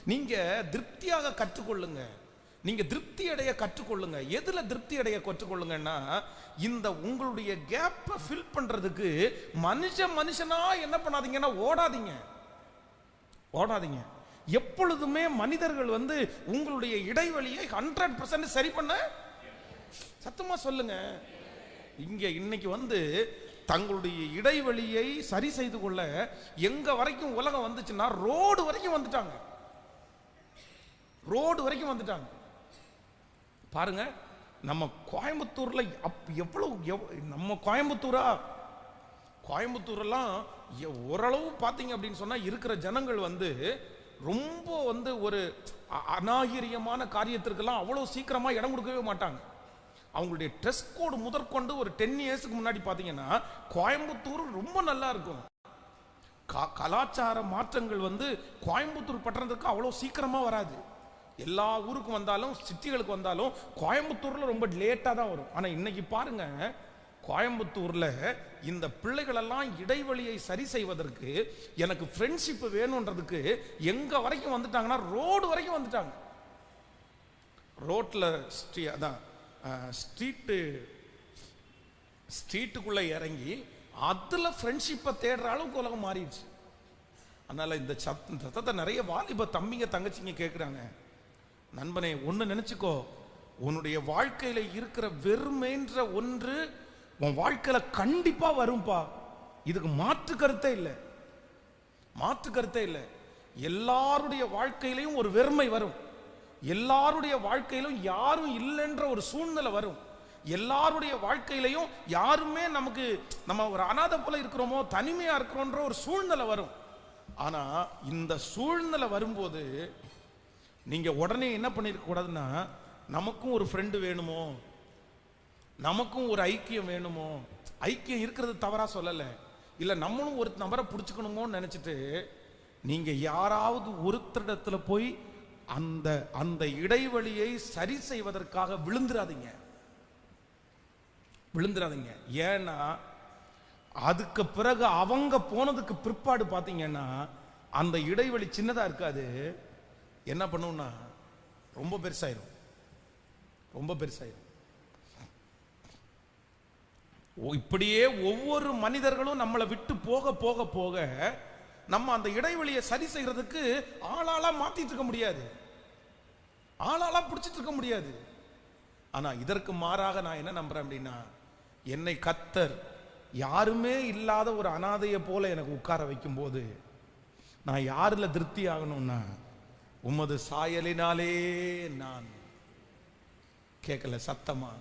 நீங்க திருப்தியாக கற்றுக்கொள்ளுங்க. நீங்க திருப்தி அடைய கற்றுக்கொள்ளுங்க. எதுல திருப்தி அடைய கற்றுக்கொள்ளுங்கன்னா, இந்த உங்களுடைய கேப்பை ஃபில் பண்றதுக்கு மனுஷனா என்ன பண்ணாதீங்கன்னா ஓடாதீங்க. எப்பொழுதுமே மனிதர்கள் உங்களுடைய இடைவெளியை 100% சரி பண்ண சத்தமா சொல்லுங்க. இங்க இன்னைக்கு தங்களுடைய இடைவெளியை சரி செய்து கொள்ள எங்க வரைக்கும் உலகம் வந்துச்சுன்னா ரோடு வரைக்கும் வந்துட்டாங்க. பாருங்க, நம்ம கோயம்புத்தூர்ல எவ்வளவு நம்ம கோயம்புத்தூரெல்லாம் ஓரளவு பார்த்தீங்க அப்படின்னு சொன்னா இருக்கிற ஜனங்கள் ரொம்ப ஒரு அநாகரிகமான காரியத்திற்கெல்லாம் அவ்வளவு சீக்கிரமா இடம் கொடுக்கவே மாட்டாங்க. அவங்களுடைய ட்ரெஸ் கோடு முதற்கொண்டு ஒரு 10 இயர்ஸ்க்கு முன்னாடி பார்த்தீங்கன்னா கோயம்புத்தூர் ரொம்ப நல்லா இருக்கும். கலாச்சார மாற்றங்கள் கோயம்புத்தூர் பட்டணத்துக்கு அவ்வளவு சீக்கிரமா வராது. எல்லா ஊருக்கும் வந்தாலும் சிட்டிகளுக்கு வந்தாலும் கோயம்புத்தூர்ல ரொம்ப லேட்டா தான் வரும். ஆனா இன்னைக்கு பாருங்க, கோயம்புத்தூர்ல இந்த பிள்ளைகள் எல்லாம் இடைவெளியை சரி செய்வதற்கு, எனக்கு ஃப்ரெண்ட்ஷிப் வேணும்ன்றதுக்கு எங்க வரைக்கும் வந்துட்டாங்கன்னா ரோடு வரைக்கும் வந்துட்டாங்க. ரோட்ல அதான் ஸ்ட்ரீட்டுக்குள்ள இறங்கி அதுல ஃப்ரெண்ட்ஷிப்பை தேடுற அளவுக்கு உலகம் மாறிடுச்சு. அதனால இந்த சத்தத்தை நிறைய வாலிப தம்பிங்க தங்கச்சிங்க கேட்குறாங்க. நண்பனே, ஒன்று நினைச்சுக்கோ, உன்னுடைய வாழ்க்கையில இருக்கிற வெறுமைன்ற ஒன்று உன் வாழ்க்கையில கண்டிப்பா வரும்பா. இதுக்கு மாற்று கருத்தே இல்லை. எல்லாருடைய வாழ்க்கையிலையும் ஒரு வெறுமை வரும். எல்லாருடைய வாழ்க்கையிலும் யாரும் இல்லைன்ற ஒரு சூழ்நிலை வரும். எல்லாருடைய வாழ்க்கையிலையும் யாருமே நம்ம ஒரு அனாதை போல இருக்கிறோமோ, தனிமையா இருக்கிறோன்ற ஒரு சூழ்நிலை வரும். ஆனா இந்த சூழ்நிலை வரும்போது நீங்க உடனே என்ன பண்ணிருக்க கூடாதுன்னா, நமக்கும் ஒரு ஃப்ரெண்டு வேணுமோ, நமக்கும் ஒரு ஐக்கியம் வேணுமோ. ஐக்கியம் இருக்கிறது தவறா சொல்லல, இல்ல நம்மளும் ஒரு நபரை பிடிச்சுக்கணுமோன்னு நினைச்சிட்டு நீங்க யாராவது ஒருத்தரிடத்துல போய் அந்த இடைவெளியை சரி செய்வதற்காக விழுந்துராதீங்க. ஏன்னா அதுக்கு பிறகு அவங்க போனதுக்கு பிற்பாடு பாத்தீங்கன்னா அந்த இடைவெளி சின்னதா இருக்காது. என்ன பண்ணும்னா ரொம்ப பெருசாயிரும். இப்படியே ஒவ்வொரு மனிதர்களும் நம்மளை விட்டு போக போக போக நம்ம அந்த இடைவெளியை சரி செய்யறதுக்கு ஆளாளா மாத்திட்டு இருக்க முடியாது, ஆளாளா பிடிச்சிட்டு இருக்க முடியாது. ஆனா இதற்கு மாறாக நான் என்ன நம்புறேன் அப்படின்னா, என்னை கர்த்தர் யாருமே இல்லாத ஒரு அனாதையை போல எனக்கு உட்கார வைக்கும் போது நான் யாருல திருப்தி ஆகணும்னா, உமது சாயலினாலே நான் கேட்கல சத்தமா